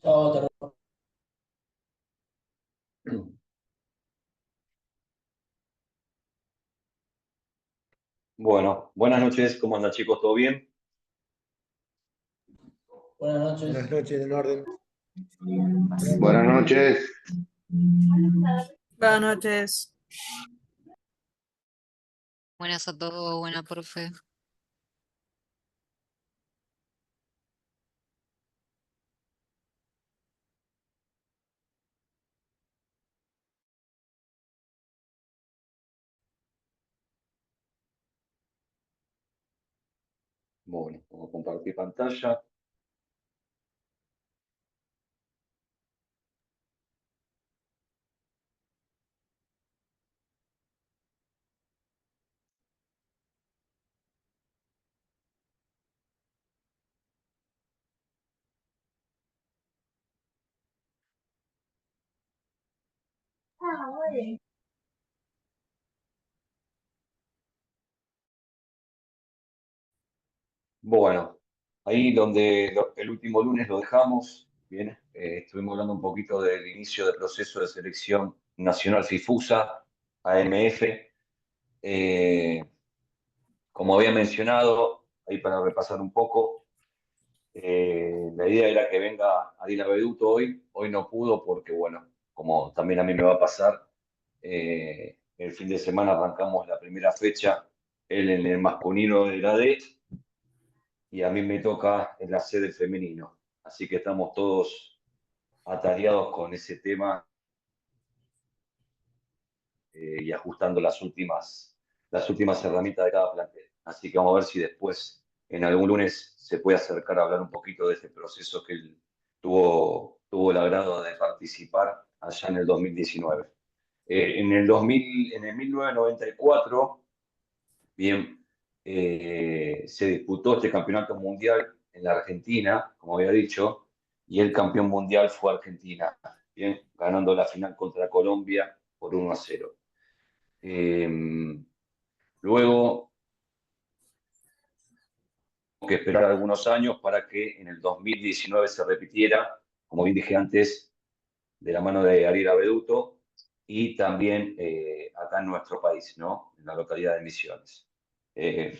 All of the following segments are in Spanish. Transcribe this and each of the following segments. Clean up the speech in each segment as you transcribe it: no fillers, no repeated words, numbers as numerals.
Chao, te Bueno, buenas noches, ¿cómo andan chicos? ¿Todo bien? Buenas Buenas noches. noches, en orden. Buenas noches. Buenas noches. Buenas a todos, buena profe. Bueno, vamos a compartir pantalla. Bueno, ahí donde el último lunes lo dejamos, bien, estuvimos hablando un poquito del inicio del proceso de selección nacional FIFUSA, AMF. Eh, Como había mencionado, ahí para repasar un poco, la idea era que venga Adina Beduto hoy no pudo porque, bueno, como también a mí me va a pasar, el fin de semana arrancamos la primera fecha, él en el masculino de la D y a mí me toca en la C del femenino. Así que estamos todos atareados con ese tema y ajustando las últimas herramientas de cada plantel. Así que vamos a ver si después, en algún lunes, se puede acercar a hablar un poquito de ese proceso que él tuvo el agrado de participar allá en el 2019. En el 1994, bien, se disputó este campeonato mundial en la Argentina, como había dicho, y el campeón mundial fue Argentina, bien, ganando la final contra Colombia por 1-0. Luego, que esperar algunos años para que en el 2019 se repitiera, como bien dije antes, de la mano de Ariel Abeduto y también acá en nuestro país, ¿no? En la localidad de Misiones. Eh,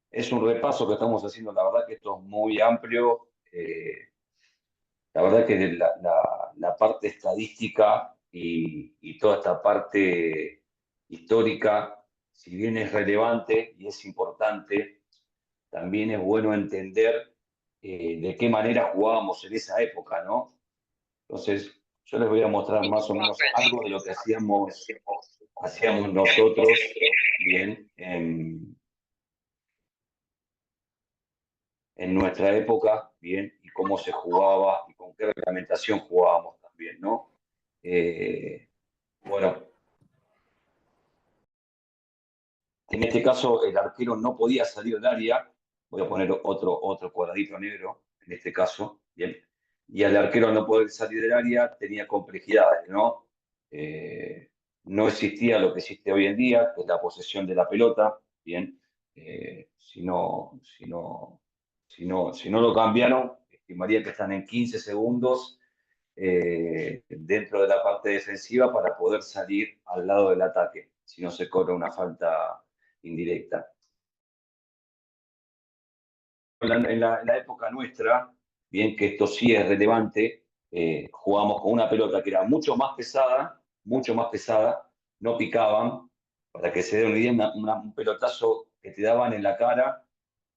es un repaso que estamos haciendo, la verdad que esto es muy amplio. La verdad que la parte estadística y toda esta parte histórica, si bien es relevante y es importante, también es bueno entender de qué manera jugábamos en esa época, ¿no? Entonces, yo les voy a mostrar más o menos algo de lo que hacíamos nosotros, bien, en nuestra época, bien, y cómo se jugaba y con qué reglamentación jugábamos también, ¿no? Bueno, en este caso el arquero no podía salir del área, voy a poner otro cuadradito negro, en este caso, bien, y al arquero al no poder salir del área tenía complejidades, ¿no? No existía lo que existe hoy en día, que es la posesión de la pelota, bien, si no lo cambiaron, estimaría que están en 15 segundos dentro de la parte defensiva para poder salir al lado del ataque, si no se cobra una falta indirecta. En la época nuestra, bien que esto sí es relevante, jugamos con una pelota que era mucho más pesada, no picaban, para que se dé una idea, un pelotazo que te daban en la cara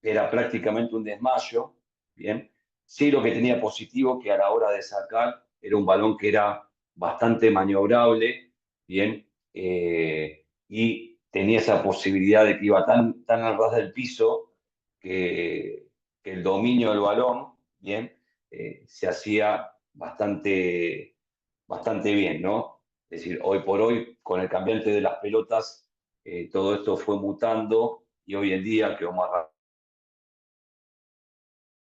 era prácticamente un desmayo, bien. Sí, lo que tenía positivo que a la hora de sacar era un balón que era bastante maniobrable, bien, y tenía esa posibilidad de que iba tan al ras del piso que, que el dominio del balón, bien, se hacía bastante bien, ¿no? Es decir, hoy por hoy, con el cambiante de las pelotas, todo esto fue mutando y hoy en día, que vamos a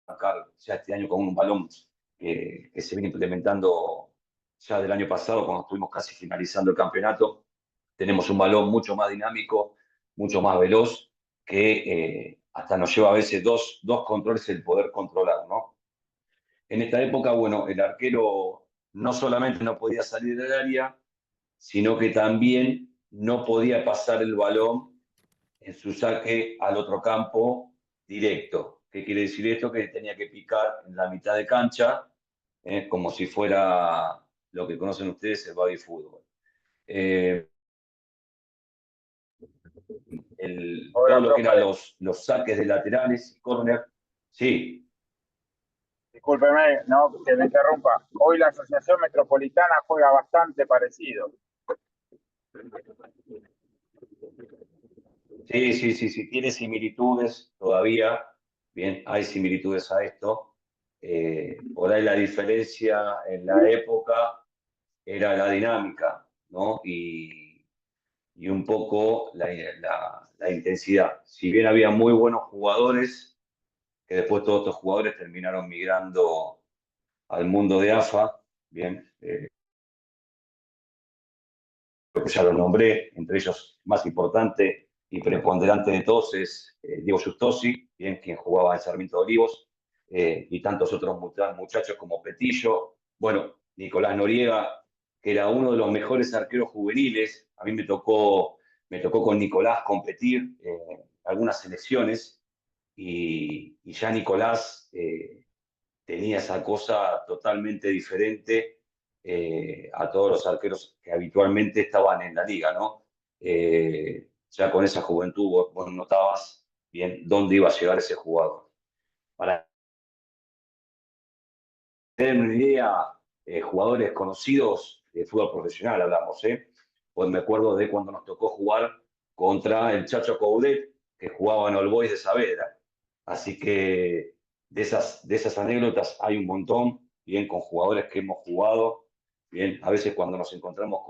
arrancar ya este año con un balón que se viene implementando ya del año pasado, cuando estuvimos casi finalizando el campeonato, tenemos un balón mucho más dinámico, mucho más veloz, que hasta nos lleva a veces dos controles el poder controlar, ¿no? En esta época, bueno, el arquero no solamente no podía salir del área, sino que también no podía pasar el balón en su saque al otro campo directo. ¿Qué quiere decir esto? Que tenía que picar en la mitad de cancha, como si fuera lo que conocen ustedes, el baby fútbol. Todo Hola, lo que eran profe. los saques de laterales y córner, sí, Discúlpeme, no, que me interrumpa. Hoy la Asociación Metropolitana juega bastante parecido. sí, tiene similitudes todavía, bien, hay similitudes a esto. Por ahí la diferencia en la época era la dinámica, ¿no? Y un poco la intensidad. Si bien había muy buenos jugadores, que después todos estos jugadores terminaron migrando al mundo de AFA, bien, ya los nombré, entre ellos más importante y preponderante de todos es Diego Justosi, bien, quien jugaba en Sarmiento de Olivos, y tantos otros muchachos como Petillo, bueno, Nicolás Noriega, que era uno de los mejores arqueros juveniles. A mí me tocó con Nicolás competir algunas selecciones y ya Nicolás tenía esa cosa totalmente diferente a todos los arqueros que habitualmente estaban en la liga, ¿no? Ya con esa juventud vos notabas bien dónde iba a llegar ese jugador. Para tener una idea, jugadores conocidos de fútbol profesional hablamos, ¿eh? Pues me acuerdo de cuando nos tocó jugar contra el Chacho Coudet, que jugaba en All Boys de Saavedra. Así que de esas anécdotas hay un montón, bien, con jugadores que hemos jugado, bien, a veces cuando nos encontramos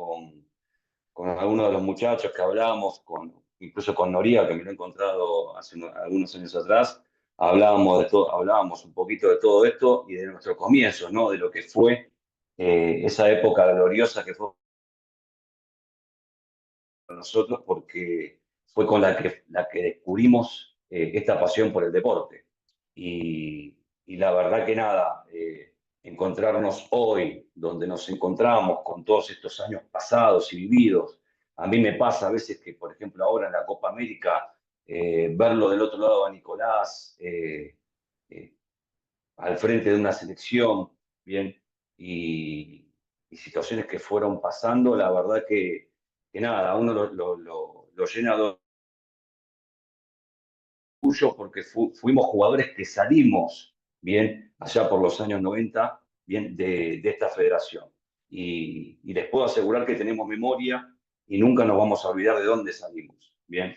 con algunos de los muchachos que hablábamos, incluso con Noriega, que me lo he encontrado hace algunos años atrás, hablábamos de todo, hablábamos un poquito de todo esto y de nuestro comienzo, ¿no? De lo que fue esa época gloriosa que fue para nosotros, porque fue con la que descubrimos esta pasión por el deporte. Y la verdad que nada, encontrarnos hoy, donde nos encontramos con todos estos años pasados y vividos, a mí me pasa a veces que, por ejemplo, ahora en la Copa América, verlo del otro lado a Nicolás, eh, al frente de una selección, bien, y situaciones que fueron pasando, la verdad que nada, a uno lo llena de orgullo porque fuimos jugadores que salimos, bien, allá por los años 90, bien, de esta federación. Y les puedo asegurar que tenemos memoria y nunca nos vamos a olvidar de dónde salimos, bien.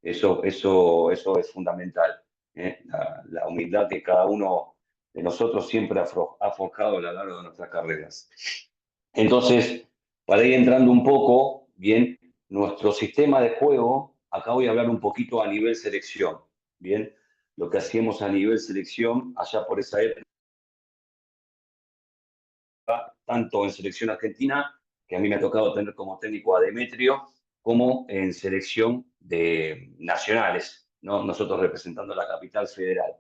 Eso es fundamental, ¿eh? La humildad que cada uno de nosotros siempre ha forjado a lo largo de nuestras carreras. Entonces, para ir entrando un poco, bien, nuestro sistema de juego, acá voy a hablar un poquito a nivel selección, bien, lo que hacíamos a nivel selección allá por esa época, tanto en selección argentina, que a mí me ha tocado tener como técnico a Demetrio, como en selección de nacionales, ¿no? Nosotros representando la capital federal.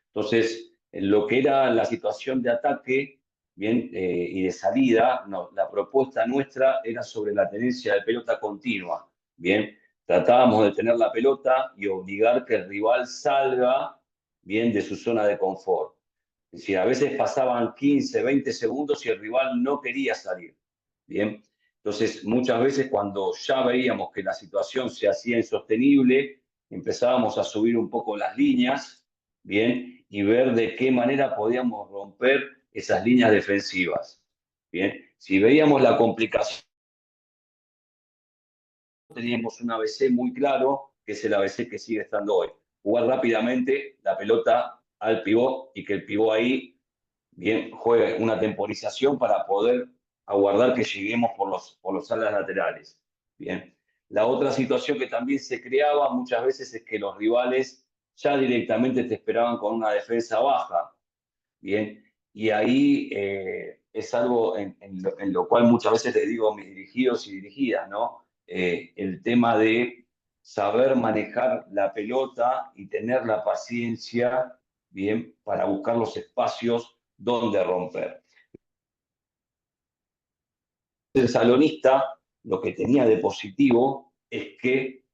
Entonces, en lo que era la situación de ataque, bien, y de salida, no, la propuesta nuestra era sobre la tenencia de pelota continua, bien, tratábamos de tener la pelota y obligar que el rival salga, bien, de su zona de confort. Es decir, a veces pasaban 15, 20 segundos y el rival no quería salir, bien. Entonces, muchas veces cuando ya veíamos que la situación se hacía insostenible, empezábamos a subir un poco las líneas, bien, y ver de qué manera podíamos romper esas líneas defensivas, bien. Si veíamos la complicación, teníamos un ABC muy claro, que es el ABC que sigue estando hoy. Jugar rápidamente la pelota al pivot y que el pivot ahí, bien, juegue una temporización para poder aguardar que lleguemos por los alas laterales, bien. La otra situación que también se creaba muchas veces es que los rivales ya directamente te esperaban con una defensa baja, bien, y ahí es algo en lo cual muchas veces les digo a mis dirigidos y dirigidas, ¿no? El tema de saber manejar la pelota y tener la paciencia, bien, para buscar los espacios dónde romper. El salonista lo que tenía de positivo es que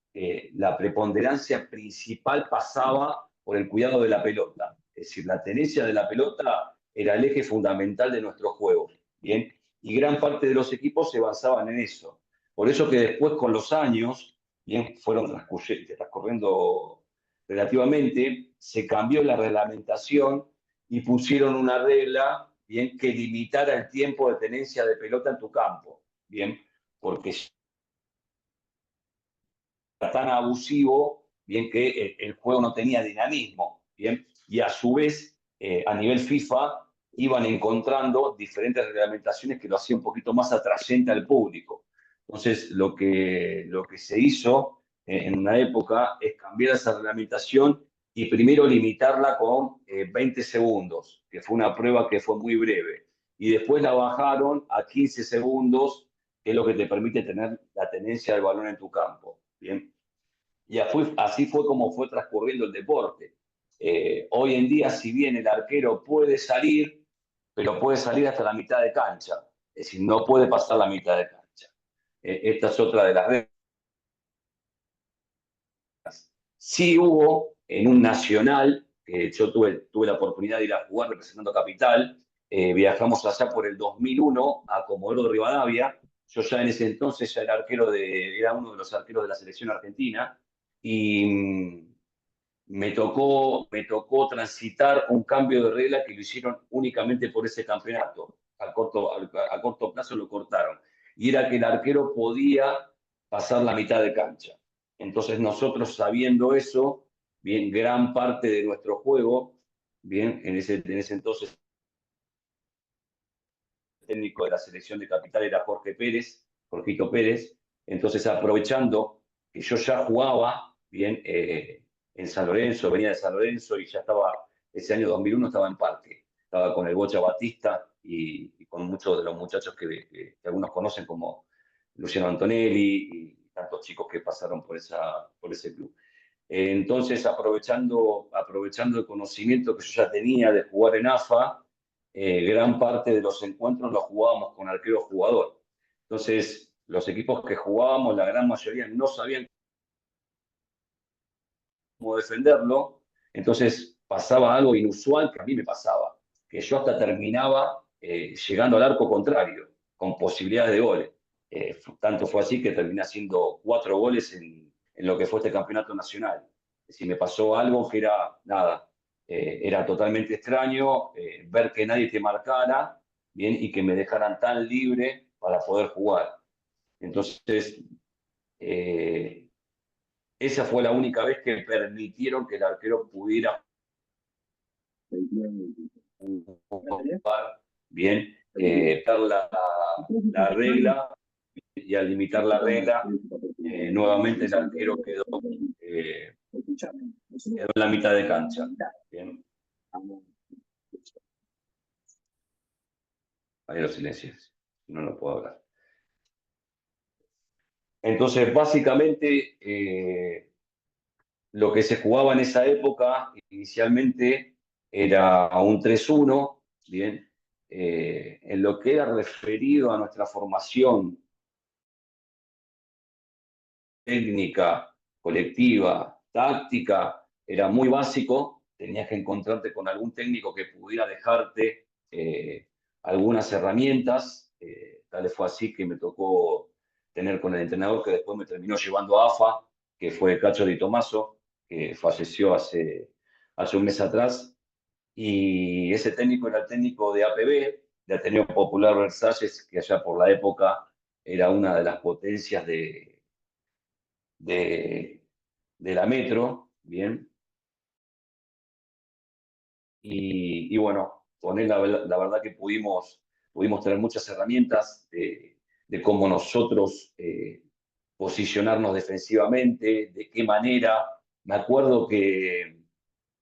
la preponderancia principal pasaba por el cuidado de la pelota. Es decir, la tenencia de la pelota era el eje fundamental de nuestro juego. ¿Bien? Y gran parte de los equipos se basaban en eso. Por eso que después, con los años, bien, fueron transcurriendo relativamente, se cambió la reglamentación y pusieron una regla, bien, que limitara el tiempo de tenencia de pelota en tu campo, bien, porque era tan abusivo, bien, que el juego no tenía dinamismo, bien, y a su vez, a nivel FIFA, iban encontrando diferentes reglamentaciones que lo hacían un poquito más atrayente al público. Entonces, lo que se hizo en una época es cambiar esa reglamentación y primero limitarla con 20 segundos, que fue una prueba que fue muy breve. Y después la bajaron a 15 segundos, que es lo que te permite tener la tenencia del balón en tu campo. ¿Bien? Y así fue como fue transcurriendo el deporte. Hoy en día, si bien el arquero puede salir, pero puede salir hasta la mitad de cancha. Es decir, no puede pasar la mitad de cancha. Esta es otra de las reglas. Sí hubo en un nacional, que yo tuve la oportunidad de ir a jugar representando Capital, viajamos allá por el 2001 a Comodoro Rivadavia. Yo ya en ese entonces ya era uno de los arqueros de la selección argentina y me tocó transitar un cambio de regla que lo hicieron únicamente por ese campeonato. A corto plazo lo cortaron. Y era que el arquero podía pasar la mitad de cancha. Entonces nosotros, sabiendo eso, bien, gran parte de nuestro juego, bien, en ese entonces el técnico de la selección de Capital era Jorgito Pérez. Entonces, aprovechando que yo ya jugaba, bien, en San Lorenzo, venía de San Lorenzo y ya estaba, ese año 2001 estaba en Parque. Estaba con el Bocha Batista y con muchos de los muchachos que algunos conocen, como Luciano Antonelli y tantos chicos que pasaron por ese club. Entonces, aprovechando el conocimiento que yo ya tenía de jugar en AFA, gran parte de los encuentros los jugábamos con arquero jugador. Entonces, los equipos que jugábamos, la gran mayoría no sabían cómo defenderlo. Entonces, pasaba algo inusual que a mí me pasaba, que yo hasta terminaba llegando al arco contrario, con posibilidades de goles. Tanto fue así que terminé haciendo 4 goles en lo que fue este campeonato nacional. Es decir, me pasó algo que era, nada, era totalmente extraño, ver que nadie te marcara, bien, y que me dejaran tan libre para poder jugar. Entonces, esa fue la única vez que permitieron que el arquero pudiera jugar bien, la regla, y al limitar la regla, nuevamente el arquero quedó en la mitad de cancha. Bien. Ahí los silencios, no lo puedo hablar. Entonces, básicamente, lo que se jugaba en esa época inicialmente era a un 3-1, bien, en lo que era referido a nuestra formación técnica, colectiva, táctica, era muy básico. Tenías que encontrarte con algún técnico que pudiera dejarte algunas herramientas. Tal fue así que me tocó tener con el entrenador que después me terminó llevando a AFA, que fue Cacho Di Tomaso, que falleció hace un mes atrás. Y ese técnico era el técnico de APB, de Ateneo Popular Versalles, que allá por la época era una de las potencias de la Metro, ¿bien? Y bueno, con él la verdad que pudimos tener muchas herramientas de cómo nosotros posicionarnos defensivamente, de qué manera. Me acuerdo que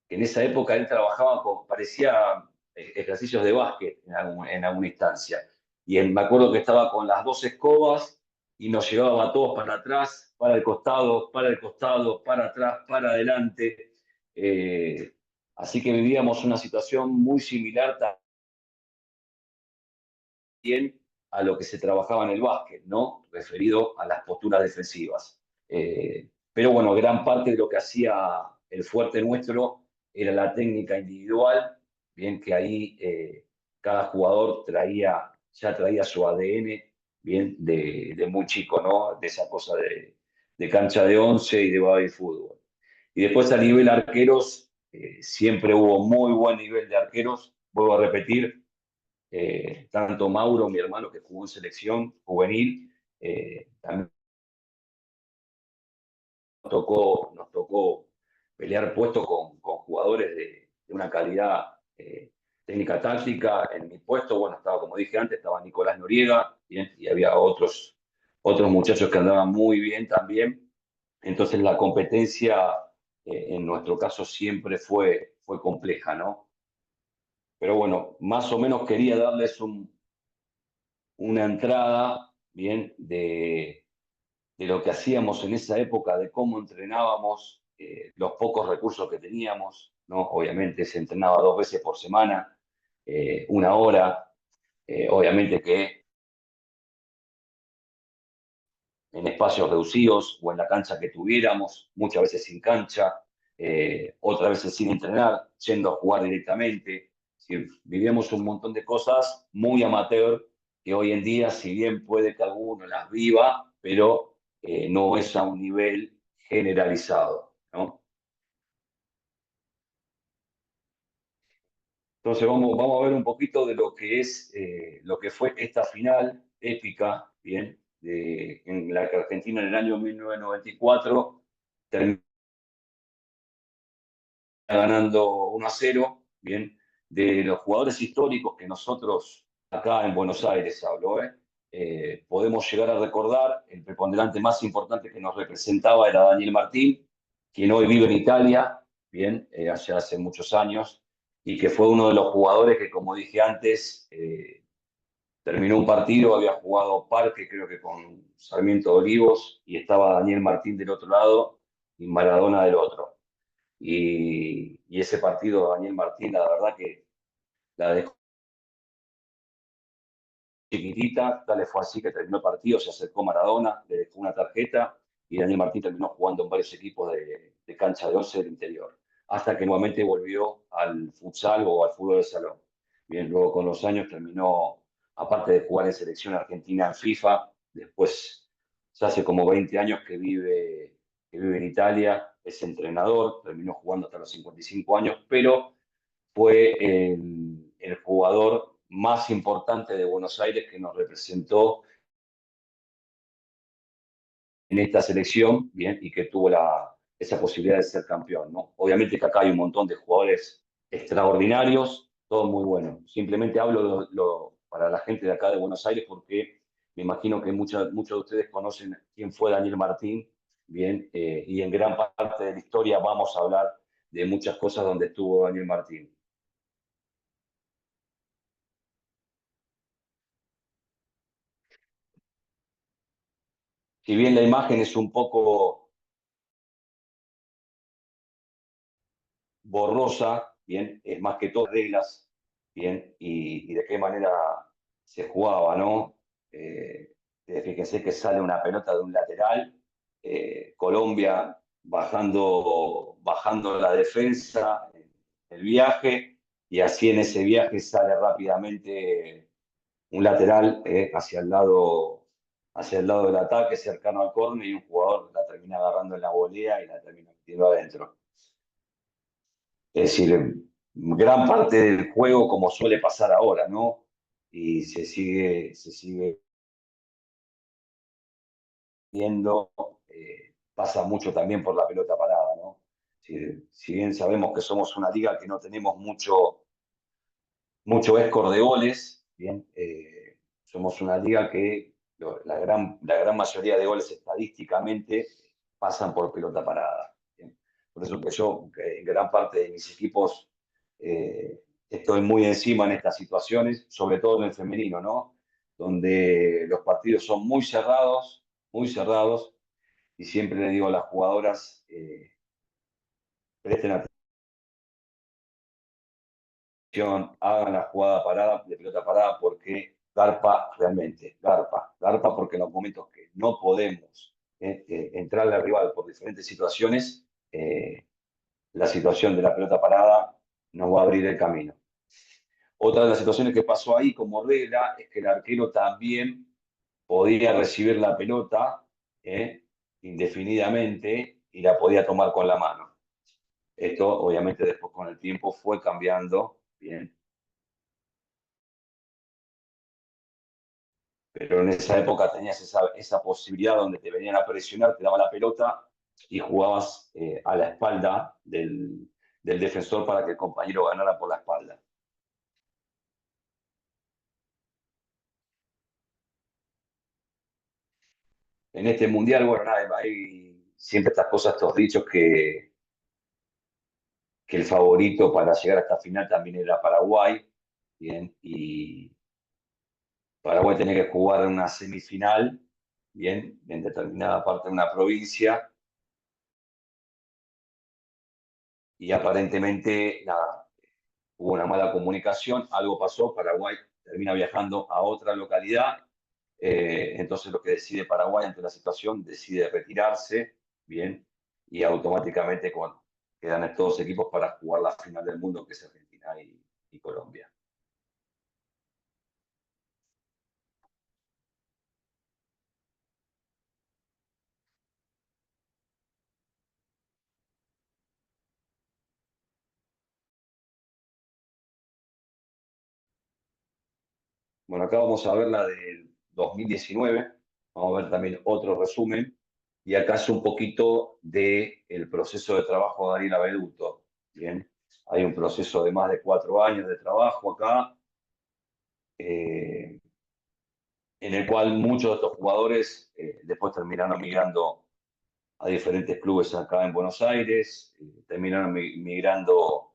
en esa época él trabajaba parecía ejercicios de básquet en alguna instancia. Y me acuerdo que estaba con las 2 escobas y nos llevaba a todos para atrás, para el costado, para atrás, para adelante. Así que vivíamos una situación muy similar bien a lo que se trabajaba en el básquet, ¿no? Referido a las posturas defensivas. Pero bueno, gran parte de lo que hacía el fuerte nuestro era la técnica individual, bien que ahí cada jugador ya traía su ADN, bien, de muy chico, ¿no? De esa cosa de cancha de 11 y de baby fútbol. Y después a nivel arqueros, siempre hubo muy buen nivel de arqueros, vuelvo a repetir, tanto Mauro, mi hermano que jugó en selección juvenil, también nos tocó pelear puestos con jugadores de una calidad técnica táctica. En mi puesto, bueno, estaba, como dije antes, estaba Nicolás Noriega, bien, y había otros muchachos que andaban muy bien también. Entonces la competencia, en nuestro caso, siempre fue compleja, ¿no? Pero bueno, más o menos quería darles una entrada, bien, de lo que hacíamos en esa época, de cómo entrenábamos, los pocos recursos que teníamos, ¿no? Obviamente se entrenaba 2 veces por semana, 1 hora, obviamente que en espacios reducidos o en la cancha que tuviéramos, muchas veces sin cancha, otras veces sin entrenar, yendo a jugar directamente. Es decir, vivíamos un montón de cosas muy amateur que hoy en día, si bien puede que alguno las viva, pero no es a un nivel generalizado, ¿no? Entonces vamos a ver un poquito de lo que es lo que fue esta final épica, bien, en la que Argentina en el año 1994 terminó ganando 1-0, bien, de los jugadores históricos que nosotros acá en Buenos Aires hablo, podemos llegar a recordar, el preponderante más importante que nos representaba era Daniel Martín, quien hoy vive en Italia, bien, hace muchos años, y que fue uno de los jugadores que, como dije antes, terminó un partido, había jugado Parque, creo que con Sarmiento de Olivos, y estaba Daniel Martín del otro lado y Maradona del otro. Y ese partido, Daniel Martín, la verdad que la dejó chiquitita, tal fue así que terminó el partido, se acercó Maradona, le dejó una tarjeta y Daniel Martín terminó jugando en varios equipos de cancha de 11 del interior, hasta que nuevamente volvió al futsal o al fútbol de salón. Bien, luego con los años terminó, aparte de jugar en selección argentina en FIFA, después ya hace como 20 años que vive en Italia, es entrenador, terminó jugando hasta los 55 años, pero fue el jugador más importante de Buenos Aires que nos representó en esta selección, bien, y que tuvo esa posibilidad de ser campeón, ¿no? Obviamente que acá hay un montón de jugadores extraordinarios, todos muy buenos. Simplemente hablo para la gente de acá de Buenos Aires porque me imagino que muchos de ustedes conocen quién fue Daniel Martín, bien, y en gran parte de la historia vamos a hablar de muchas cosas donde estuvo Daniel Martín. Si bien la imagen es un poco borrosa, bien, es más que todo reglas, bien, y de qué manera se jugaba, ¿no? Eh, Fíjense que sale una pelota de un lateral, Colombia bajando la defensa, el viaje, y así en ese viaje sale rápidamente un lateral hacia el lado del ataque, cercano al córner, y un jugador la termina agarrando en la volea y la termina metiendo adentro. Es decir, gran parte del juego como suele pasar ahora, ¿no? Y se sigue viendo, pasa mucho también por la pelota parada, ¿no? Si bien sabemos que somos una liga que no tenemos mucho escor de goles, bien, somos una liga que la gran mayoría de goles estadísticamente pasan por pelota parada, bien. Por eso que yo, que en gran parte de mis equipos, estoy muy encima en estas situaciones, sobre todo en el femenino, ¿no? Donde los partidos son muy cerrados, y siempre le digo a las jugadoras, presten atención, hagan la jugada parada, de pelota parada, porque garpa realmente, garpa porque en los momentos que no podemos entrarle al rival por diferentes situaciones, la situación de la pelota parada nos va a abrir el camino. Otra de las situaciones que pasó ahí como regla es que el arquero también podía recibir la pelota indefinidamente y la podía tomar con la mano. Esto obviamente después con el tiempo fue cambiando, bien. Pero en esa época tenías esa posibilidad donde te venían a presionar, te daban la pelota y jugabas a la espalda del defensor para que el compañero ganara por la espalda. En este mundial, bueno, nada, hay siempre estas cosas, estos dichos que el favorito para llegar a esta final también era Paraguay, bien, y Paraguay tenía que jugar en una semifinal, bien, en determinada parte de una provincia, y aparentemente, nada, hubo una mala comunicación, algo pasó, Paraguay termina viajando a otra localidad, entonces lo que decide Paraguay ante la situación, decide retirarse, bien, y automáticamente quedan estos dos equipos para jugar la final del mundo, que es Argentina y Colombia. Bueno, acá vamos a ver la del 2019, vamos a ver también otro resumen, y acá es un poquito del proceso de trabajo de Ariel Abeduto. Bien, hay un proceso de más de 4 años de trabajo acá, en el cual muchos de estos jugadores después terminaron migrando a diferentes clubes acá en Buenos Aires, terminaron migrando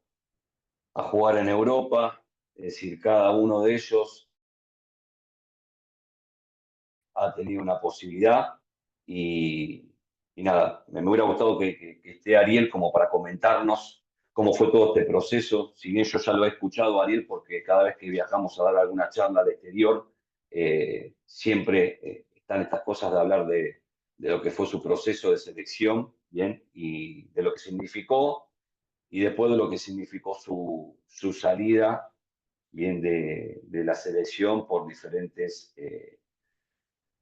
a jugar en Europa, es decir, cada uno de ellos ha tenido una posibilidad y nada, me hubiera gustado que esté Ariel como para comentarnos cómo fue todo este proceso. Si bien yo ya lo he escuchado, Ariel, porque cada vez que viajamos a dar alguna charla al exterior, siempre están estas cosas de hablar de lo que fue su proceso de selección, ¿bien? Y de lo que significó, y después de lo que significó su salida, ¿bien? De la selección por diferentes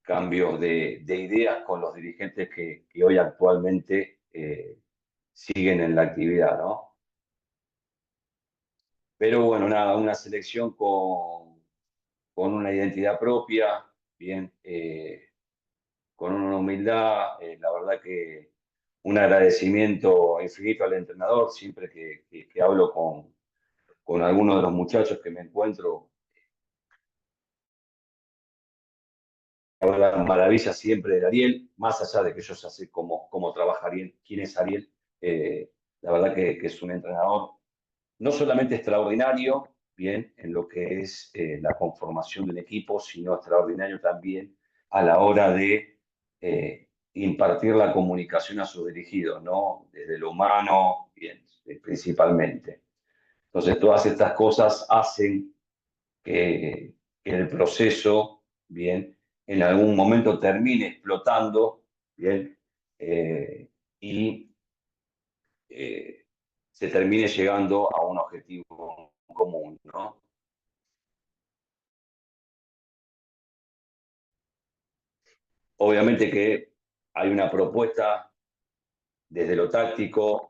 cambios de ideas con los dirigentes que hoy actualmente siguen en la actividad, ¿no? Pero bueno, nada, una selección con una identidad propia, bien, con una humildad, la verdad que un agradecimiento infinito al entrenador, siempre que hablo con algunos de los muchachos que me encuentro, hablan maravillas siempre de Ariel, más allá de que yo ya sé cómo trabaja Ariel, quién es Ariel, la verdad que es un entrenador no solamente extraordinario, bien, en lo que es la conformación del equipo, sino extraordinario también a la hora de impartir la comunicación a sus dirigidos, ¿no? Desde lo humano, bien, principalmente. Entonces, todas estas cosas hacen que el proceso, bien, en algún momento termine explotando, bien, y se termine llegando a un objetivo común, ¿no? Obviamente que hay una propuesta desde lo táctico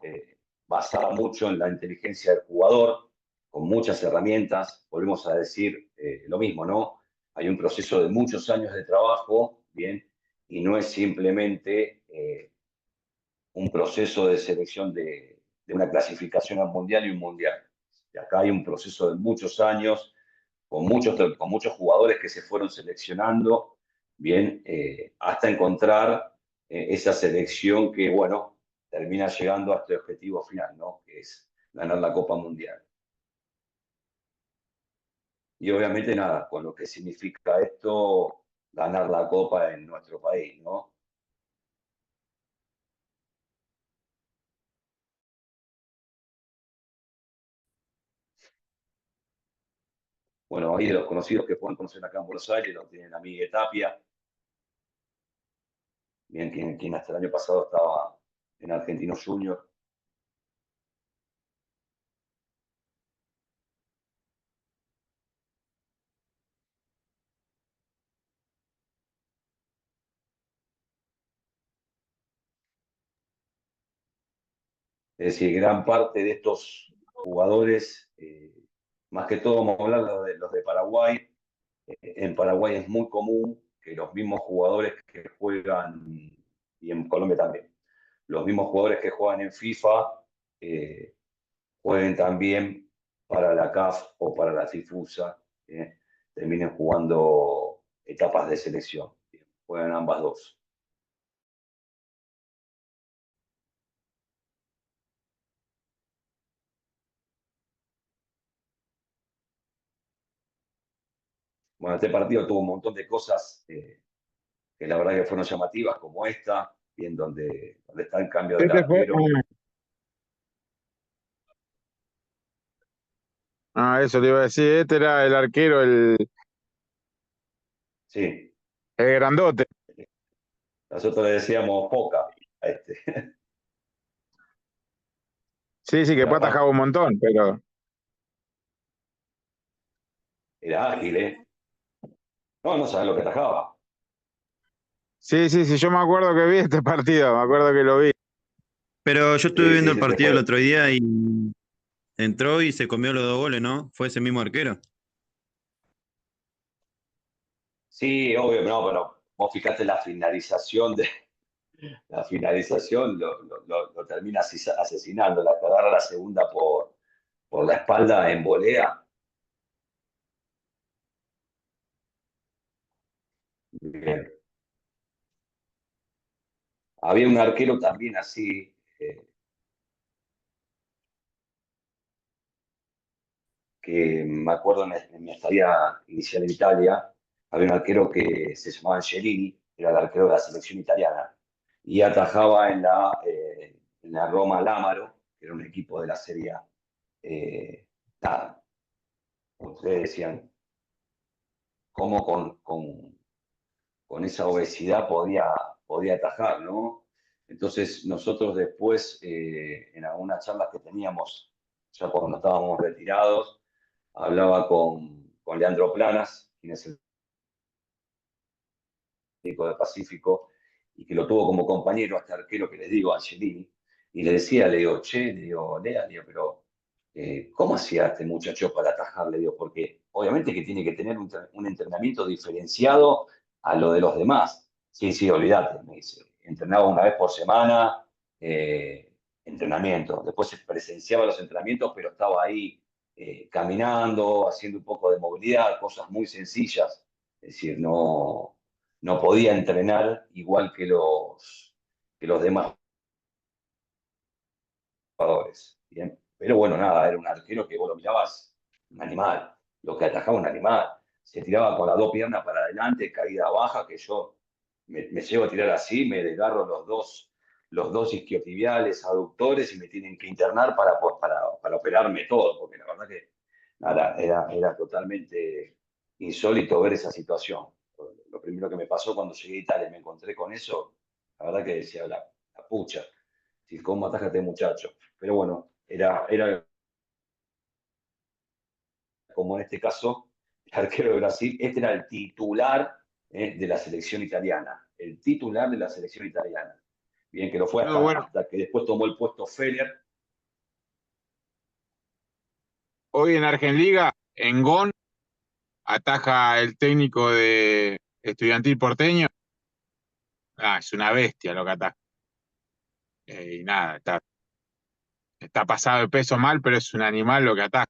basada mucho en la inteligencia del jugador, con muchas herramientas, volvemos a decir lo mismo, ¿no? Hay un proceso de muchos años de trabajo, ¿bien? Y no es simplemente un proceso de selección de una clasificación al mundial y un mundial. Y acá hay un proceso de muchos años, con muchos jugadores que se fueron seleccionando, bien, hasta encontrar esa selección que, bueno, termina llegando a este objetivo final, ¿no? Que es ganar la Copa Mundial. Y obviamente nada, con lo que significa esto, ganar la Copa en nuestro país, ¿no? Bueno, ahí de los conocidos que pueden conocer acá en Buenos Aires, lo tienen a Miguel Tapia, bien, quien hasta el año pasado estaba en Argentinos Juniors. Es decir, gran parte de estos jugadores, más que todo vamos a hablar de los de Paraguay. En Paraguay es muy común que los mismos jugadores que juegan, y en Colombia también, los mismos jugadores que juegan en FIFA eh, jueguen también para la CAF o para la FIFUSA, terminen jugando etapas de selección. Juegan ambas dos. Bueno, este partido tuvo un montón de cosas que la verdad que fueron llamativas, como esta, bien donde está el cambio del Este fue, arquero. eso te iba a decir, este era el arquero, Sí, el grandote. nosotros le decíamos Poca a este. Sí, que Era, puede atajar un montón, pero era ágil, ¿eh? No sabes lo que atajaba. sí, yo me acuerdo que vi este partido, me acuerdo que lo vi. Pero yo estuve Sí, viendo sí, el sí, partido el otro día y entró y se comió los 2 goles, ¿no? Fue ese mismo arquero. sí, obvio, no, pero vos fijate la finalización lo termina asesinando, la que agarra la segunda por la espalda en volea. Bien. Había un arquero también así, que me acuerdo en mi estadía inicial en Italia, había un arquero que se llamaba Angelini, era el arquero de la selección italiana, y atajaba en la Roma Lámaro, que era un equipo de la Serie A. Nada, ustedes decían, ¿cómo con esa obesidad podía atajar, ¿no? Entonces nosotros después, en algunas charlas que teníamos, ya cuando estábamos retirados, hablaba con Leandro Planas, quien es el técnico de Pacífico, y que lo tuvo como compañero a este arquero que les digo, Angelini, y le decía, le digo, che, le digo, Lea, le digo, pero ¿cómo hacía este muchacho para atajar? Le digo, porque obviamente que tiene que tener un entrenamiento diferenciado a lo de los demás. Sí, olvídate, me dice. Entrenaba una vez por semana, entrenamiento. Después se presenciaba los entrenamientos, pero estaba ahí caminando, haciendo un poco de movilidad, cosas muy sencillas. Es decir, no podía entrenar igual que los demás jugadores. Bien. Pero bueno, nada, era un arquero que vos lo mirabas, un animal, lo que atajaba un animal. Se tiraba con las dos piernas para adelante, caída baja, que yo me llevo a tirar así, me desgarro los dos isquiotibiales, aductores, y me tienen que internar para operarme todo, porque la verdad que nada, era totalmente insólito ver esa situación. Lo primero que me pasó cuando llegué a Italia y me encontré con eso, la verdad que decía, la pucha, ¿cómo ataja este muchacho? Pero bueno, era como en este caso, el arquero de Brasil, este era el titular de la selección italiana, el titular de la selección italiana. Bien, que lo fue No, bueno, hasta que después tomó el puesto Feller. hoy en Argenliga, en Gon, ataja el técnico de Estudiantil Porteño. Es una bestia lo que ataja. Y nada, está pasado de peso mal, pero es un animal lo que ataja.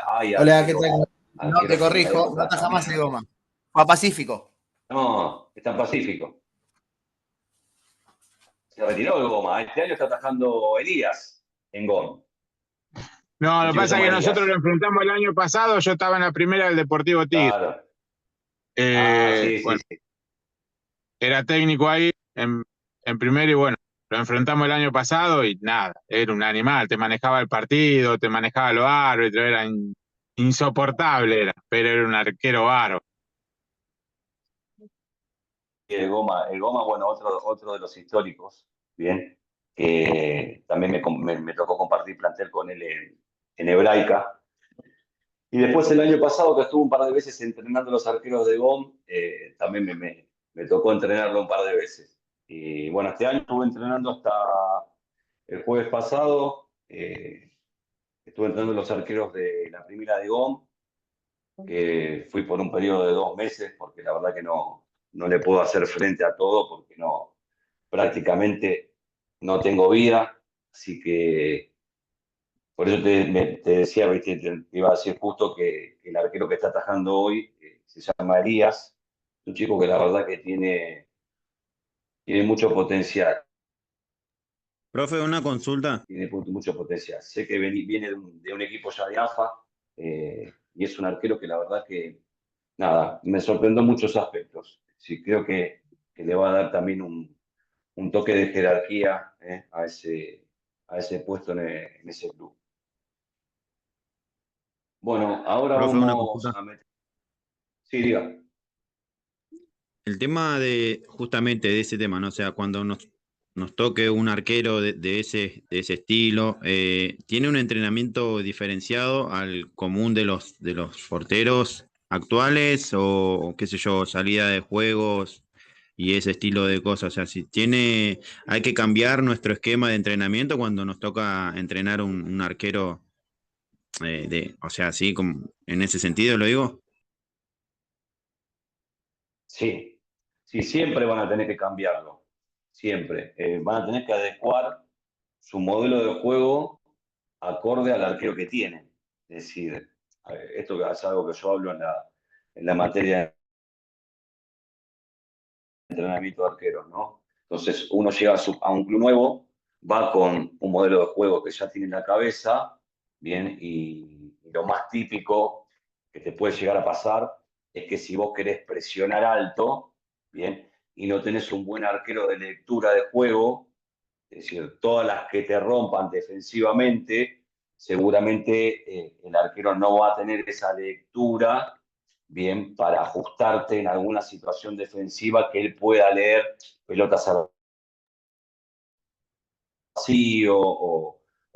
Hay Hola, ¿qué tal? No, te arqueros en la corrijo, no época ataja más el también. Goma. Fue a Pacífico. No, está en Pacífico. Se retiró el Goma. Este año está atajando Elías en Gom. No, Un lo que chico que se pasa es llama que nosotros Elías. lo enfrentamos el año pasado, yo estaba en la primera del Deportivo Tigre. Claro. Sí, Bueno, sí. era técnico ahí en primera y bueno, Lo enfrentamos el año pasado y nada, era un animal, te manejaba el partido, te manejaba los árbitros, era insoportable, pero era un arquero bárbaro. El Goma, bueno, otro de los históricos, bien, que también me tocó compartir plantel con él en Hebraica. Y después el año pasado, que estuve un par de veces entrenando los arqueros de GOM, también me tocó entrenarlo un par de veces. Y bueno, este año estuve entrenando hasta el jueves pasado, estuve entrenando los arqueros de la primera de GOM, que fui por un periodo de 2 meses, porque la verdad que no le puedo hacer frente a todo, porque prácticamente no tengo vida, así que por eso te decía, ¿viste? Te iba a decir justo que el arquero que está atajando hoy se llama Elías, un chico que la verdad que tiene mucho potencial. Profe, una consulta. Tiene mucho potencial. Sé que viene de un equipo ya de AFA y es un arquero que la verdad que, nada, me sorprendió en muchos aspectos. Sí, creo que le va a dar también un toque de jerarquía a ese puesto en ese club. Bueno, ahora Profe, una vamos consulta. a meter... Sí, diga. El tema justamente de ese tema, ¿no? O sea, cuando nos toque un arquero de ese estilo, ¿tiene un entrenamiento diferenciado al común de los porteros actuales o qué sé yo, salida de juegos y ese estilo de cosas? O sea, si hay que cambiar nuestro esquema de entrenamiento cuando nos toca entrenar un arquero o sea, así como en ese sentido lo digo. Sí, sí, siempre van a tener que cambiarlo, siempre. Van a tener que adecuar su modelo de juego acorde al arquero que tienen. Es decir, esto es algo que yo hablo en la materia de entrenamiento de arqueros, ¿no? Entonces, uno llega a un club nuevo, va con un modelo de juego que ya tiene en la cabeza, bien, y lo más típico que te puede llegar a pasar es que si vos querés presionar alto, bien, y no tenés un buen arquero de lectura de juego, es decir, todas las que te rompan defensivamente, seguramente el arquero no va a tener esa lectura bien para ajustarte en alguna situación defensiva que él pueda leer pelotas al vacío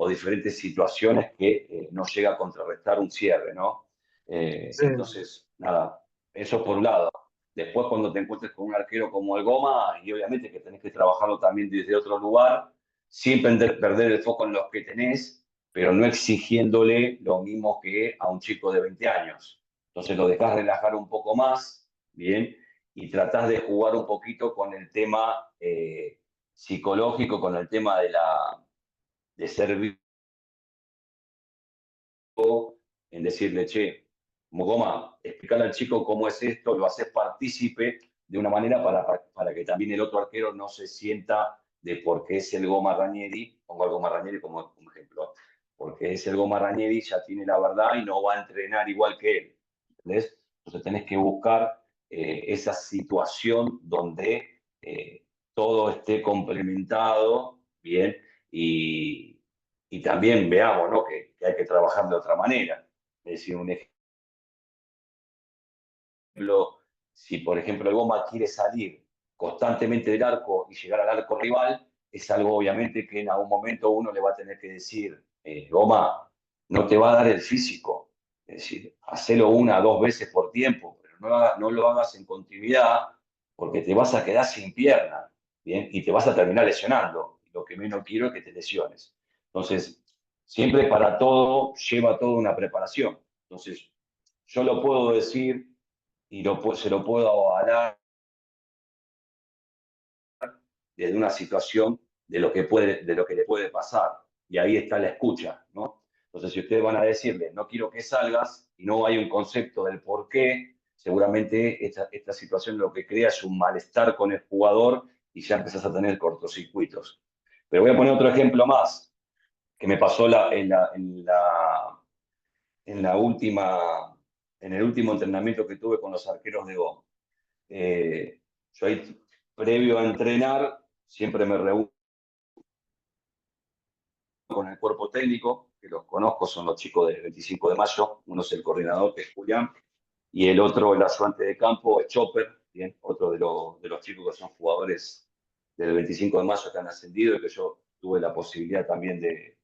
o diferentes situaciones que no llega a contrarrestar un cierre, ¿no? Sí. Entonces, nada, eso por un lado. Después, cuando te encuentres con un arquero como el Goma, y obviamente que tenés que trabajarlo también desde otro lugar, sin perder el foco en los que tenés, pero no exigiéndole lo mismo que a un chico de 20 años. Entonces lo dejás relajar un poco más, ¿bien? Y tratás de jugar un poquito con el tema psicológico, con el tema de ser vivo, en decirle, che, Goma, explicarle al chico cómo es esto, lo haces partícipe de una manera para que también el otro arquero no se sienta de por qué es el Goma Ranieri, pongo al Goma Ranieri como ejemplo, porque es el Goma Ranieri, ya tiene la verdad y no va a entrenar igual que él, ¿entendés? Entonces tenés que buscar esa situación donde todo esté complementado, ¿bien? Y también veamos, ¿no? Que hay que trabajar de otra manera. Es decir, un ejemplo, si por ejemplo el Goma quiere salir constantemente del arco y llegar al arco rival, es algo obviamente que en algún momento uno le va a tener que decir, Goma, no te va a dar el físico. Es decir, hacelo 1 o 2 veces por tiempo, pero no lo hagas en continuidad porque te vas a quedar sin pierna, ¿bien? Y te vas a terminar lesionando. Lo que menos quiero es que te lesiones. Entonces, siempre para todo lleva toda una preparación. Entonces, yo lo puedo decir y se lo puedo avalar desde una situación de lo que le puede pasar. Y ahí está la escucha, ¿no? Entonces, si ustedes van a decirle, no quiero que salgas, y no hay un concepto del por qué, seguramente esta situación lo que crea es un malestar con el jugador y ya empezás a tener cortocircuitos. Pero voy a poner otro ejemplo más que me pasó en la última, en el último entrenamiento que tuve con los arqueros de GOM. Yo ahí, previo a entrenar, siempre me reúno con el cuerpo técnico, que los conozco, son los chicos del 25 de mayo, uno es el coordinador, que es Julián, y el otro, el ayudante de campo, es Chopper, bien, otro de los chicos que son jugadores del 25 de mayo que han ascendido y que yo tuve la posibilidad también de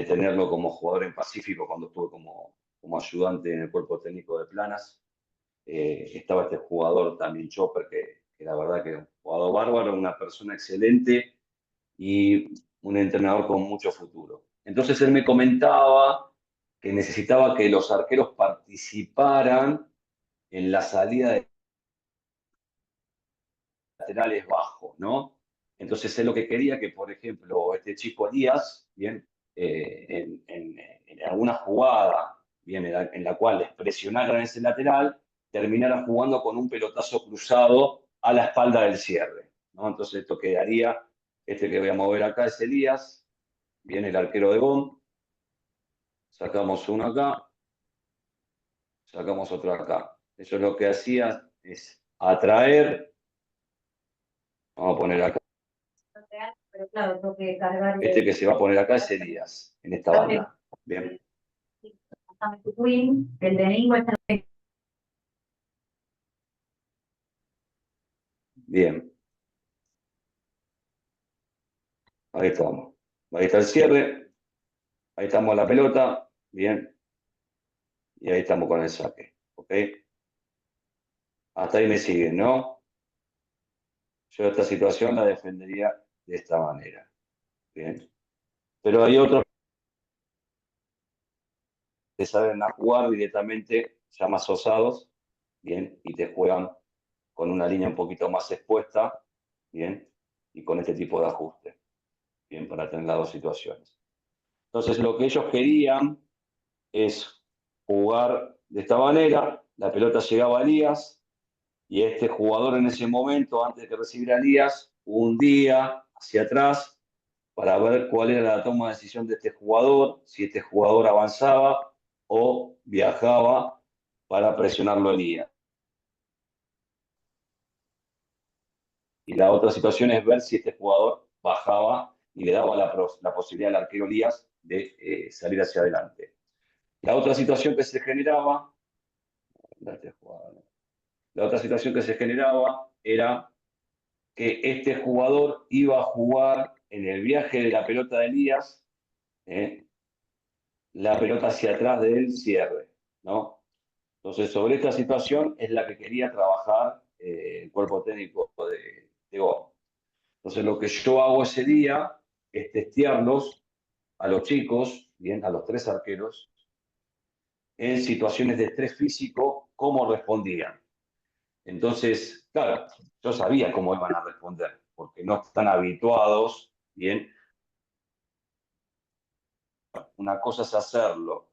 tenerlo como jugador en Pacífico cuando estuve como ayudante en el cuerpo técnico de Planas. Estaba este jugador también, Chopper, que la verdad que es un jugador bárbaro, una persona excelente y un entrenador con mucho futuro. Entonces él me comentaba que necesitaba que los arqueros participaran en la salida de laterales bajos, ¿no? Entonces él lo que quería que, por ejemplo, este chico Díaz, bien, en alguna jugada, bien, en la cual les presionaran ese lateral, terminara jugando con un pelotazo cruzado a la espalda del cierre, ¿no? Entonces esto quedaría, este que voy a mover acá es Elías, viene el arquero de Gon, sacamos uno acá, sacamos otro acá. Eso es lo que hacía, es atraer, vamos a poner acá. Pero claro, tengo que cargar Este que se va a poner acá es Elías, en esta banda. Bien. el de Ningo está Bien. Ahí estamos. Ahí está el cierre. Ahí estamos a la pelota. Bien. Y ahí estamos con el saque. ¿Ok? Hasta ahí me siguen, ¿no? Yo esta situación la defendería de esta manera. Bien. Pero hay otros que saben a jugar directamente, ya más osados, bien, y te juegan con una línea un poquito más expuesta, bien, y con este tipo de ajuste, bien, para tener las dos situaciones. Entonces, lo que ellos querían es jugar de esta manera, la pelota llegaba a Elías, y este jugador en ese momento, antes de que recibiera a Elías, hundía hacia atrás para ver cuál era la toma de decisión de este jugador, si este jugador avanzaba o viajaba para presionarlo a Elías. Y la otra situación es ver si este jugador bajaba y le daba la posibilidad al arquero Elías de salir hacia adelante. La otra situación que se generaba, la otra situación que se generaba era que este jugador iba a jugar en el viaje de la pelota de Elías, la pelota hacia atrás del cierre, ¿no? Entonces, sobre esta situación es la que quería trabajar el cuerpo técnico de Go. Entonces, lo que yo hago ese día es testearlos a los chicos, bien, a los tres arqueros, en situaciones de estrés físico, cómo respondían. Entonces, claro, yo sabía cómo iban a responder, porque no están habituados, bien. Una cosa es hacerlo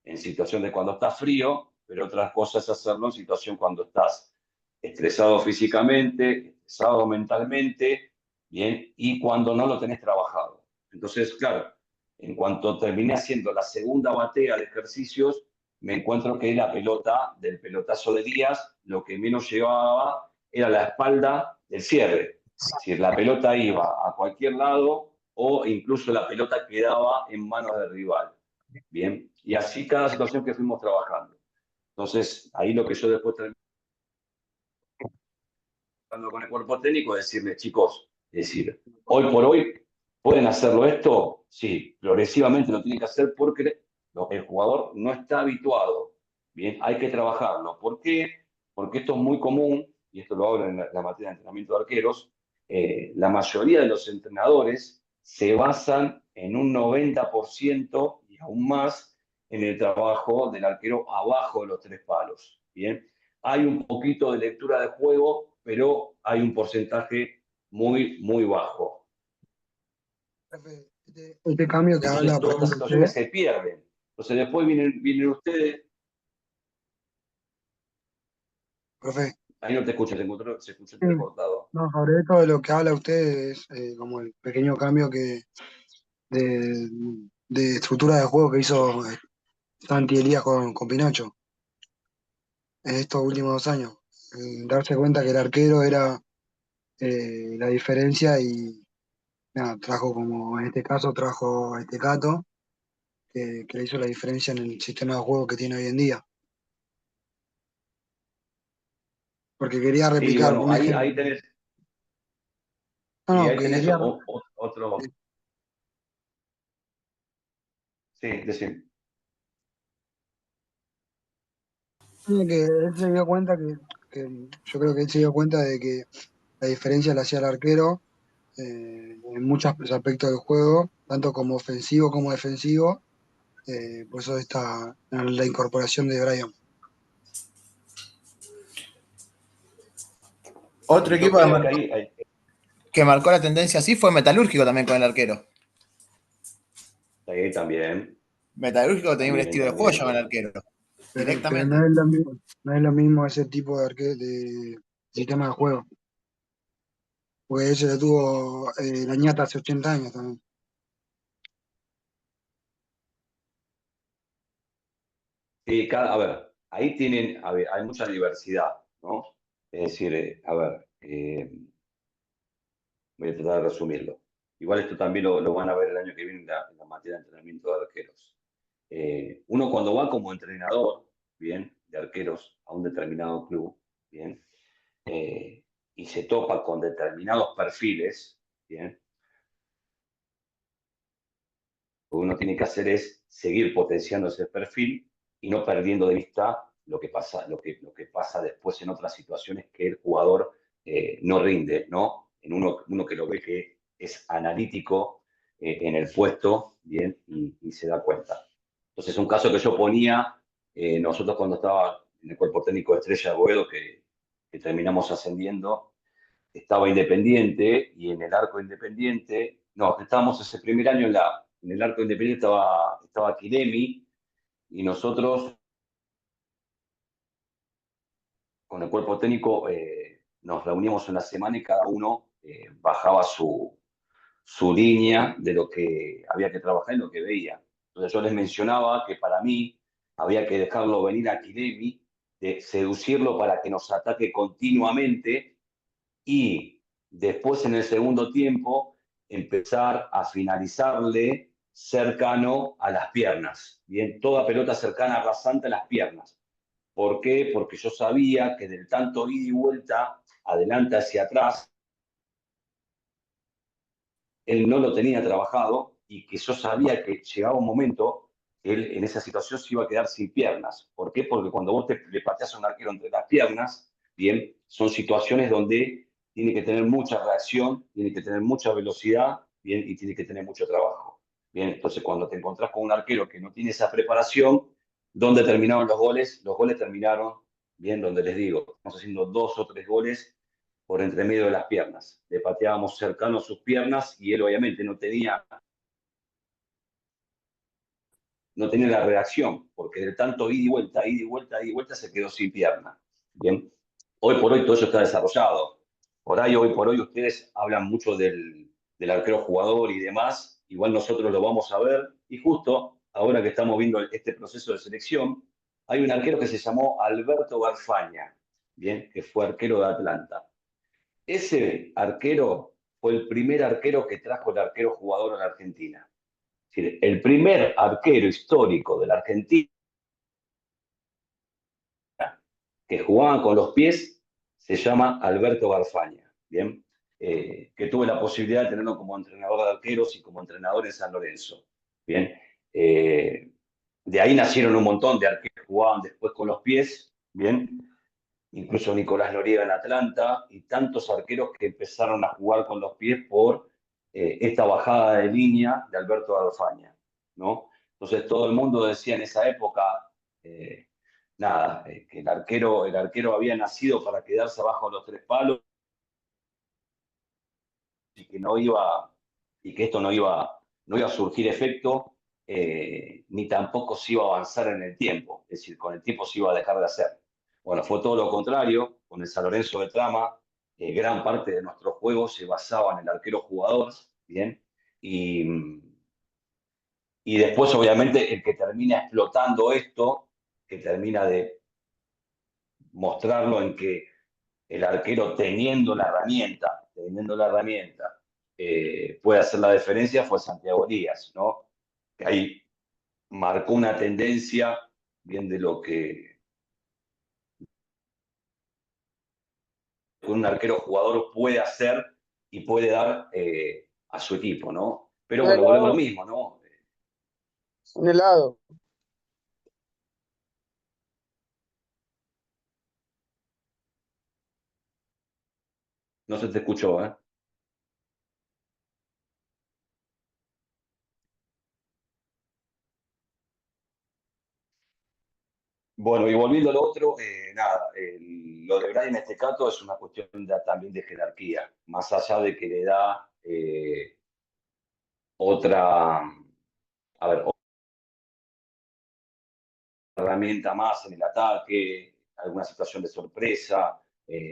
en situación de cuando está frío, pero otra cosa es hacerlo en situación cuando estás estresado físicamente, estresado mentalmente, bien, y cuando no lo tenés trabajado. Entonces, claro, en cuanto terminé haciendo la segunda batea de ejercicios, me encuentro que la pelota del pelotazo de Díaz, lo que menos llevaba era la espalda del cierre. Es decir, la pelota iba a cualquier lado o incluso la pelota quedaba en manos del rival. Bien, y así cada situación que fuimos trabajando. Entonces, ahí lo que yo después terminé con el cuerpo técnico es decirle, chicos, es decir, hoy por hoy, ¿pueden hacerlo esto? Sí, progresivamente lo tienen que hacer porque el jugador no está habituado. Bien, hay que trabajarlo. ¿Por qué? Porque esto es muy común, y esto lo hablo en la materia de entrenamiento de arqueros, la mayoría de los entrenadores se basan en un 90% y aún más en el trabajo del arquero abajo de los tres palos. Bien, hay un poquito de lectura de juego, pero hay un porcentaje muy, muy bajo. Este cambio que Entonces, habla, por todas estas ejemplo, situaciones usted, se pierden. Entonces, después vienen ustedes. profe, Ahí no te escucho, se escucha sí, entrecortado. no, sobre esto de lo que habla usted es como el pequeño cambio de, de estructura de juego que hizo Santi Elías con Pinocho en estos últimos 2 años. Darse cuenta que el arquero era la diferencia y nada, trajo como, en este caso, trajo a este Cato, que le hizo la diferencia en el sistema de juego que tiene hoy en día. Porque quería Sí, replicar bueno, un ejemplo. ahí tenés, No, y no, ahí que tenés quería, otro. Sí, decir. que él se dio cuenta yo creo que él se dio cuenta de que la diferencia la hacía el arquero en muchos aspectos del juego, tanto como ofensivo como defensivo. Por eso está la incorporación de Brian. Otro Y yo equipo creo que ahí que marcó la tendencia así fue Metalúrgico también con el arquero. también, Metalúrgico tenía un también, estilo de juego también. llamado el arquero. Pero Directamente. no es lo mismo ese tipo de sistema de juego. Porque ese lo tuvo la ñata hace 80 años también. Sí, a ver, ahí tienen, a ver, hay mucha diversidad, ¿no? Es decir, a ver, voy a tratar de resumirlo. Igual esto también lo van a ver el año que viene en la materia de entrenamiento de arqueros. Uno cuando va como entrenador, bien, de arqueros a un determinado club, bien, y se topa con determinados perfiles, bien, lo que uno tiene que hacer es seguir potenciando ese perfil y no perdiendo de vista lo que pasa después en otras situaciones que el jugador no rinde, ¿no? En uno que lo ve que es analítico en el puesto, bien, y se da cuenta. Entonces, un caso que yo ponía, nosotros cuando estaba en el cuerpo técnico de Estrella de Boedo, que terminamos ascendiendo, estaba Independiente y en el arco Independiente, no, estábamos ese primer año en el arco Independiente estaba Quilemi y nosotros con el cuerpo técnico nos reuníamos una semana y cada uno bajaba su línea de lo que había que trabajar y lo que veía. Entonces yo les mencionaba que para mí había que dejarlo venir a Quilemi, de seducirlo para que nos ataque continuamente y después en el segundo tiempo empezar a finalizarle cercano a las piernas. Bien, toda pelota cercana, rasante a las piernas. ¿Por qué? Porque yo sabía que del tanto ida y vuelta, adelante hacia atrás, él no lo tenía trabajado y que yo sabía que llegaba un momento que él en esa situación se iba a quedar sin piernas. ¿Por qué? Porque cuando vos le pateas a un arquero entre las piernas, bien, son situaciones donde tiene que tener mucha reacción, tiene que tener mucha velocidad, bien, y tiene que tener mucho trabajo. Bien, entonces cuando te encontrás con un arquero que no tiene esa preparación, ¿dónde terminaron los goles? Los goles terminaron, bien, donde les digo, estamos haciendo 2 o 3 goles por entre medio de las piernas. Le pateábamos cercano a sus piernas y él obviamente no tenía la reacción, porque de tanto ida y vuelta, ida y vuelta, ida y vuelta, se quedó sin pierna. Bien. Hoy por hoy todo eso está desarrollado. Por ahí, hoy por hoy, ustedes hablan mucho del arquero jugador y demás. Igual nosotros lo vamos a ver. Y justo ahora que estamos viendo este proceso de selección, hay un arquero que se llamó Alberto Garfaña, bien, que fue arquero de Atlanta. Ese arquero fue el primer arquero que trajo el arquero jugador a la Argentina. Es decir, el primer arquero histórico de la Argentina que jugaban con los pies se llama Alberto Garfaña, ¿bien? Que tuve la posibilidad de tenerlo como entrenador de arqueros y como entrenador en San Lorenzo, ¿bien? De ahí nacieron un montón de arqueros que jugaban después con los pies, ¿bien? Incluso Nicolás Noriega en Atlanta y tantos arqueros que empezaron a jugar con los pies por esta bajada de línea de Alberto Garfaña, ¿no? Entonces todo el mundo decía en esa época, nada, que el arquero había nacido para quedarse abajo de los 3 palos y que no iba, y que esto no iba a surgir efecto, ni tampoco se iba a avanzar en el tiempo, es decir, con el tiempo se iba a dejar de hacer. Bueno, fue todo lo contrario, con el San Lorenzo de Trama, gran parte de nuestros juegos se basaba en el arquero jugador, ¿bien? Y después, obviamente, el que termina explotando esto, que termina de mostrarlo en que el arquero teniendo la herramienta puede hacer la diferencia fue Santiago Elías, ¿no? Que ahí marcó una tendencia bien de lo que un arquero jugador puede hacer y puede dar a su equipo, ¿no? Pero Un bueno, volvemos a lo helado, mismo, ¿no? un helado. No se te escuchó, ¿eh? Bueno, y volviendo a lo otro, nada, lo de Brian Estecato es una cuestión también de jerarquía, más allá de que le da otra, a ver, herramienta más en el ataque, alguna situación de sorpresa,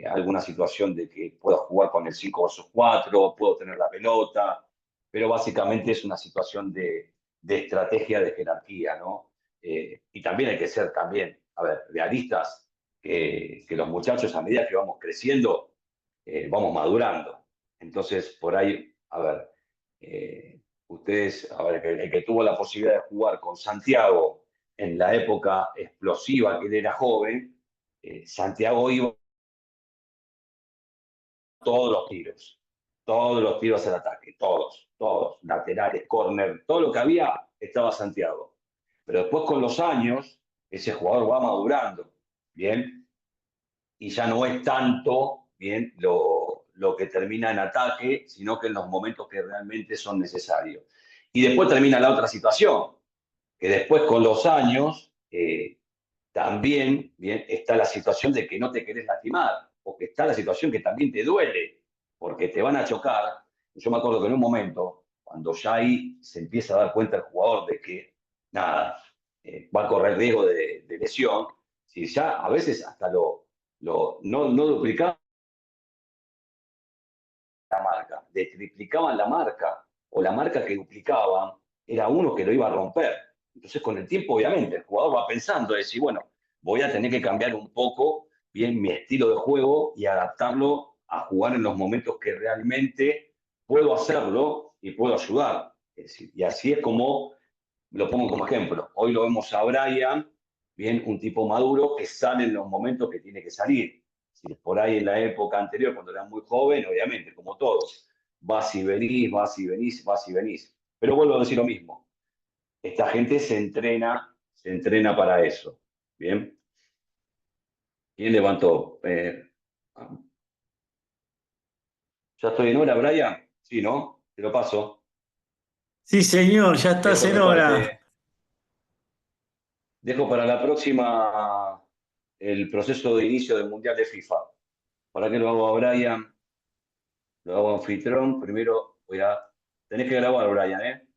alguna situación de que puedo jugar con el 5 versus 4, puedo tener la pelota, pero básicamente es una situación de estrategia de jerarquía, ¿no? Y también hay que ser también, a ver, realistas, que los muchachos a medida que vamos creciendo, vamos madurando. Entonces, por ahí, a ver, ustedes, a ver, el que tuvo la posibilidad de jugar con Santiago en la época explosiva que él era joven, Santiago iba todos los tiros al ataque, todos, laterales, córner, todo lo que había estaba Santiago. Pero después con los años, ese jugador va madurando, ¿bien? Y ya no es tanto, ¿bien? Lo que termina en ataque, sino que en los momentos que realmente son necesarios. Y después termina la otra situación, que después con los años también bien, está la situación de que no te querés lastimar, o que está la situación que también te duele, porque te van a chocar. Yo me acuerdo que en un momento, cuando ya ahí se empieza a dar cuenta el jugador de que, nada, va a correr riesgo de lesión, si ya a veces hasta no duplicaban la marca, le triplicaban la marca, o la marca que duplicaban era uno que lo iba a romper. Entonces, con el tiempo, obviamente, el jugador va pensando, decir, bueno, voy a tener que cambiar un poco bien mi estilo de juego y adaptarlo a jugar en los momentos que realmente puedo hacerlo y puedo ayudar. Es decir, y así es como, lo pongo como ejemplo, hoy lo vemos a Brian, bien, un tipo maduro que sale en los momentos que tiene que salir. Si por ahí en la época anterior, cuando era muy joven, obviamente, como todos, vas y venís, vas y venís, vas y venís. Pero vuelvo a decir lo mismo, esta gente se entrena para eso. Bien, ¿quién levantó? ¿Ya estoy en hora, Brian? Sí, ¿no? Te lo paso. Sí, señor, ya estás Dejo en hora. dejo para la próxima el proceso de inicio del Mundial de FIFA. ¿Para qué lo hago a Brian? Lo hago anfitrión. Primero tenés que grabar, Brian, ¿eh?